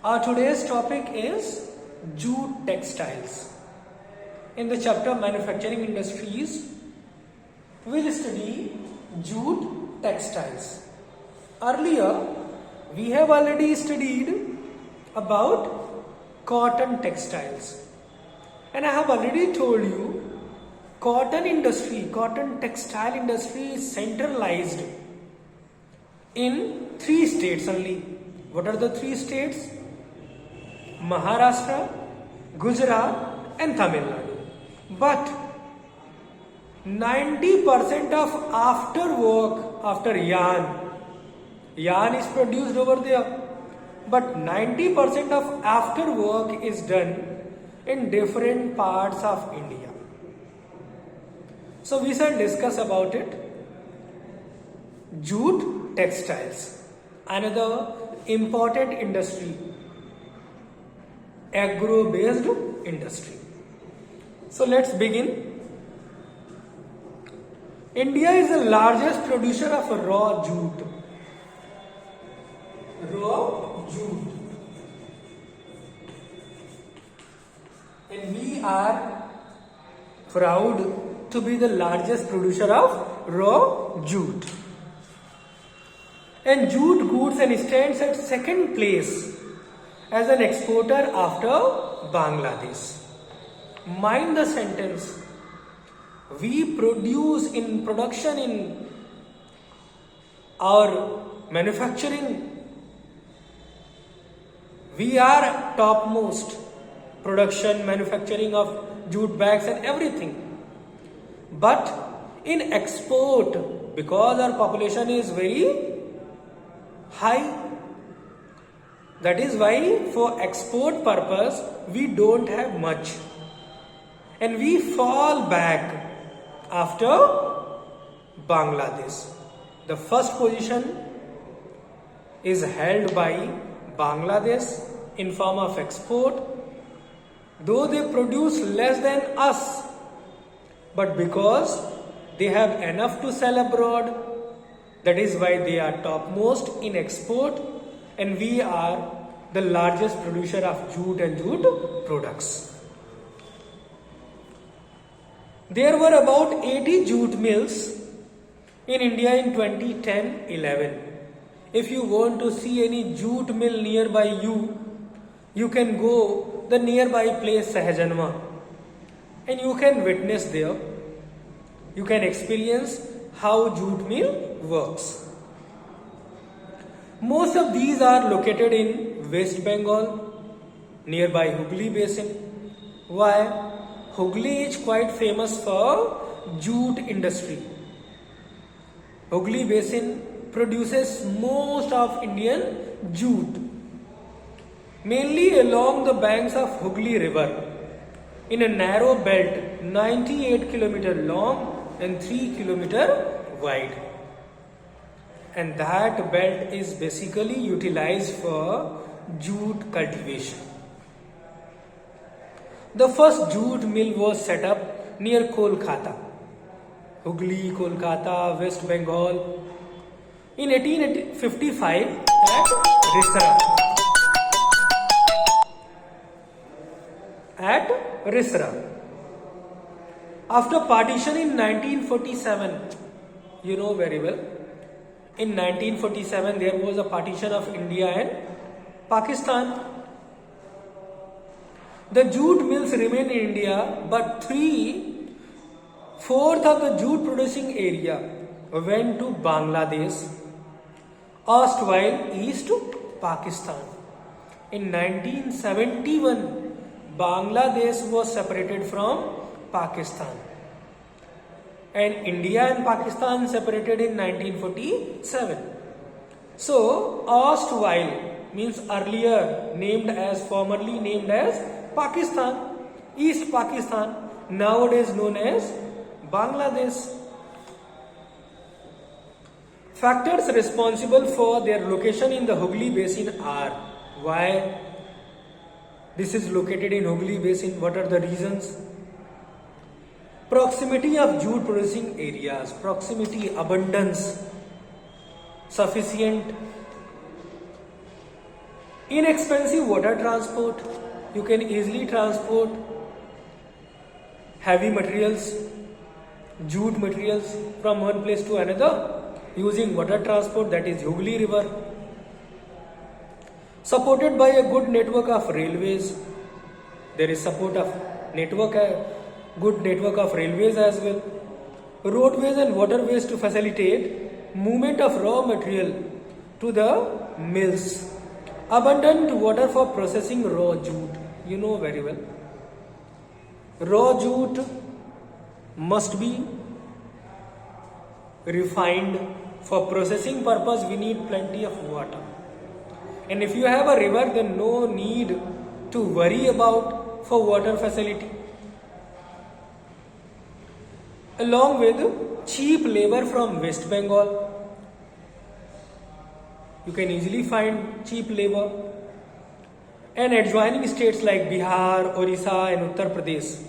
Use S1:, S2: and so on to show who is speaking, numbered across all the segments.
S1: Our today's topic is jute textiles. In the chapter Manufacturing Industries, we'll study jute textiles. Earlier, we have already studied about cotton textiles. And I have already told you, cotton textile industry is centralized in 3 states only. What are the 3 states? Maharashtra, Gujarat and Tamil Nadu. But 90% of after yarn is produced over there. But 90% of after work is done in different parts of India. So we shall discuss about it. Jute textiles, another important industry, agro-based industry. So let's begin. India is the largest producer of raw jute. And we are proud to be the largest producer of raw jute. And jute goods and stands at second place as an exporter after Bangladesh. Mind the sentence. We produce in production in our manufacturing. We are topmost production, manufacturing of jute bags and everything. But in export, because our population is very high, that is why for export purpose we don't have much. And we fall back after Bangladesh. The first position is held by Bangladesh in form of export, though they produce less than us, but because they have enough to sell abroad, that is why they are topmost in export, and we are the largest producer of jute and jute products. There were about 80 jute mills in India in 2010-11. If you want to see any jute mill nearby you can go the nearby place Sahajanwa and you can witness there. You can experience how jute mill works. Most of these are located in West Bengal, nearby Hooghly Basin. Why? Hooghly is quite famous for jute industry. Hooghly Basin produces most of Indian jute, mainly along the banks of Hooghly River, in a narrow belt 98 km long and 3 km wide. And that belt is basically utilized for jute cultivation. The first jute mill was set up near Kolkata, Hooghly, Kolkata, West Bengal, in 1855 at Risra. After partition in 1947, you know very well, in 1947 there was a partition of India and Pakistan. The jute mills remained in India, but 3/4 of the jute producing area went to Bangladesh, erstwhile East Pakistan. In 1971, Bangladesh was separated from Pakistan, and India and Pakistan separated in 1947. So, erstwhile means earlier formerly named as Pakistan, East Pakistan, nowadays known as Bangladesh. Factors responsible for their location in the Hooghly Basin are: why this is located in Hooghly Basin, what are the reasons? Proximity of jute producing areas, proximity, abundance, sufficient Inexpensive water transport. You can easily transport heavy materials, jute materials from one place to another using water transport, that is Hooghly River. Supported by a good network of railways. There is support of good network of railways as well. Roadways and waterways to facilitate movement of raw material to the mills. Abundant water for processing raw jute. You know very well. Raw jute must be refined. For processing purpose, we need plenty of water. And if you have a river, then no need to worry about for water facility. Along with cheap labor from West Bengal. You can easily find cheap labor. And adjoining states like Bihar, Orissa and Uttar Pradesh.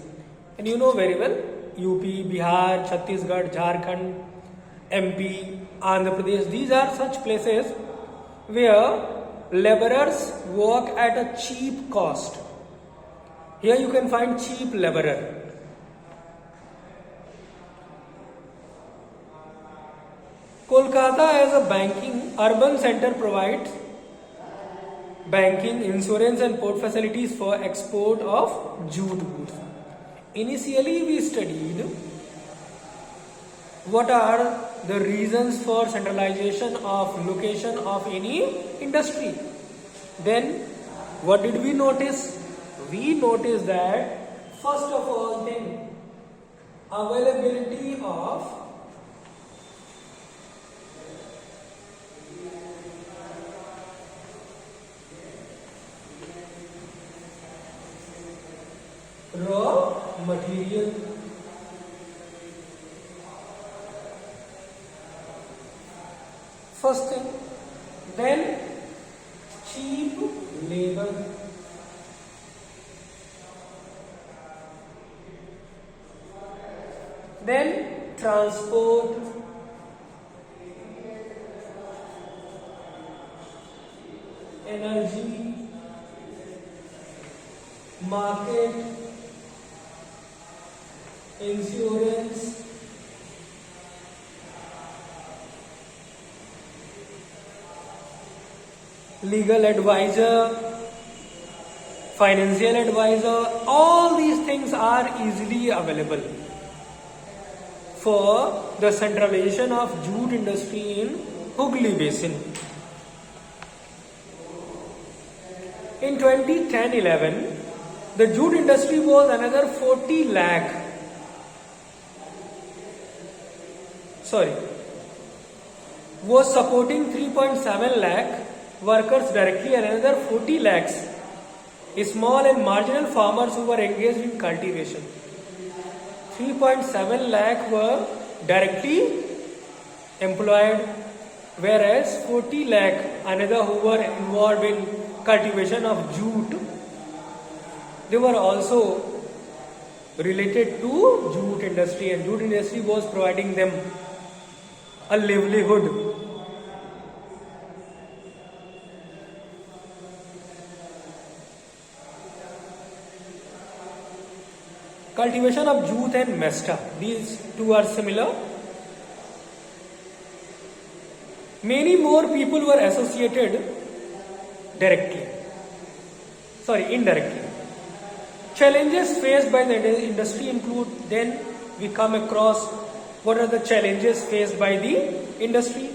S1: And you know very well, UP, Bihar, Chhattisgarh, Jharkhand, MP, Andhra Pradesh. These are such places where laborers work at a cheap cost. Here you can find cheap laborer. Kolkata as a banking urban center provides banking, insurance and port facilities for export of jute goods. Initially we studied what are the reasons for centralization of location of any industry. Then what did we notice? We noticed that first of all thing, availability of raw material. First thing, then cheap labor. Then transport. Energy. Market. Insurance. Legal advisor, financial advisor, all these things are easily available for the centralization of jute industry in Hooghly Basin. In 2010-11, the jute industry was another 40 lakh. Was supporting 3.7 lakh workers directly and another 40 lakhs small and marginal farmers who were engaged in cultivation. 3.7 lakh were directly employed, whereas 40 lakh another who were involved in cultivation of jute. They were also related to jute industry, and jute industry was providing them a livelihood. Cultivation of jute and mesta, these two are similar. Many more people were associated indirectly. Challenges faced by the industry include, then we come across what are the challenges faced by the industry.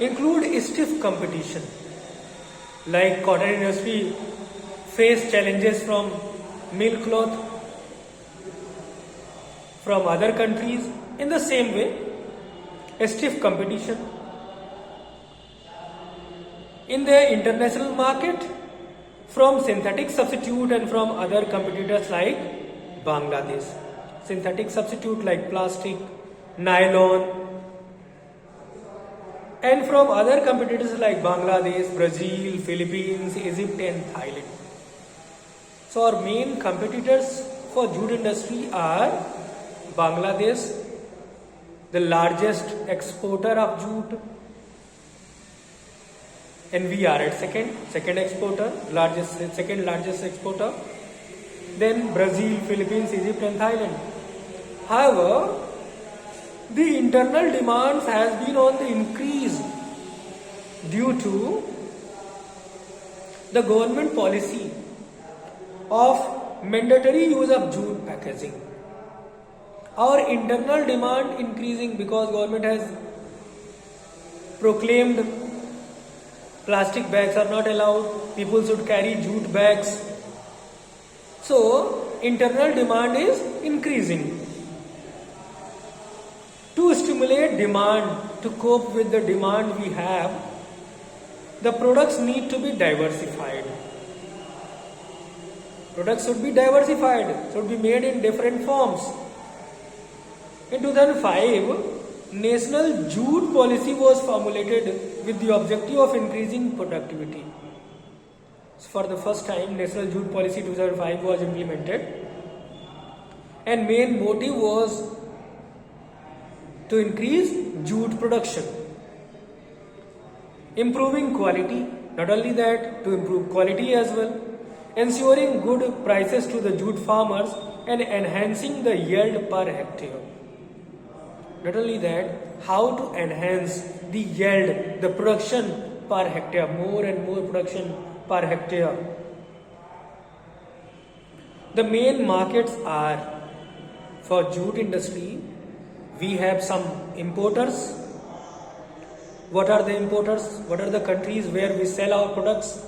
S1: Include stiff competition, like cotton industry face challenges from milk cloth from other countries. In the same way, a stiff competition in the international market from synthetic substitute and from other competitors like Bangladesh. Synthetic substitute like plastic, nylon, and from other competitors like Bangladesh, Brazil, Philippines, Egypt and Thailand. So our main competitors for jute industry are Bangladesh, the largest exporter of jute, and we are at second exporter, second largest exporter. Then Brazil, Philippines, Egypt and Thailand. However, the internal demands has been on the increase due to the government policy of mandatory use of jute packaging. Our internal demand increasing because government has proclaimed plastic bags are not allowed, people should carry jute bags. So, internal demand is increasing. To stimulate demand, to cope with the demand we have, the products need to be diversified. Products should be diversified, should be made in different forms. In 2005, National Jute Policy was formulated with the objective of increasing productivity. So for the first time, National Jute Policy 2005 was implemented, and main motive was to increase jute production, improving quality, not only that, to improve quality as well, ensuring good prices to the jute farmers and enhancing the yield per hectare. Not only that, how to enhance the yield, the production per hectare, more and more production per hectare. The main markets are for jute industry. We have some importers. What are the importers? What are the countries where we sell our products?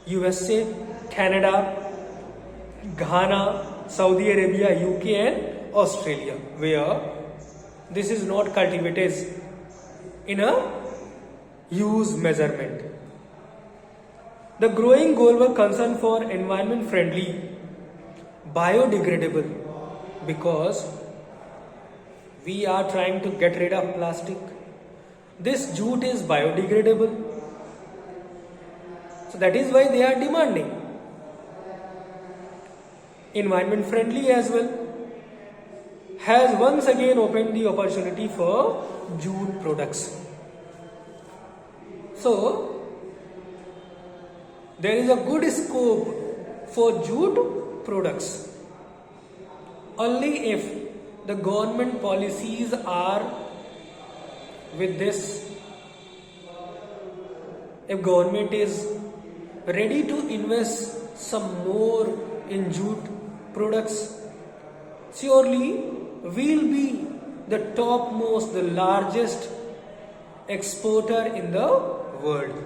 S1: USA, Canada, Ghana, Saudi Arabia, UK and Australia, where this is not cultivated in a use measurement. The growing global concern for environment friendly, biodegradable, because we are trying to get rid of plastic. This jute is biodegradable. So that is why they are demanding. Environment friendly as well, has once again opened the opportunity for jute products. So there is a good scope for jute products only if the government policies are with this. If government is ready to invest some more in jute products, surely we'll be the topmost, the largest exporter in the world.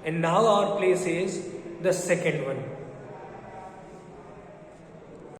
S1: And now our place is the second one.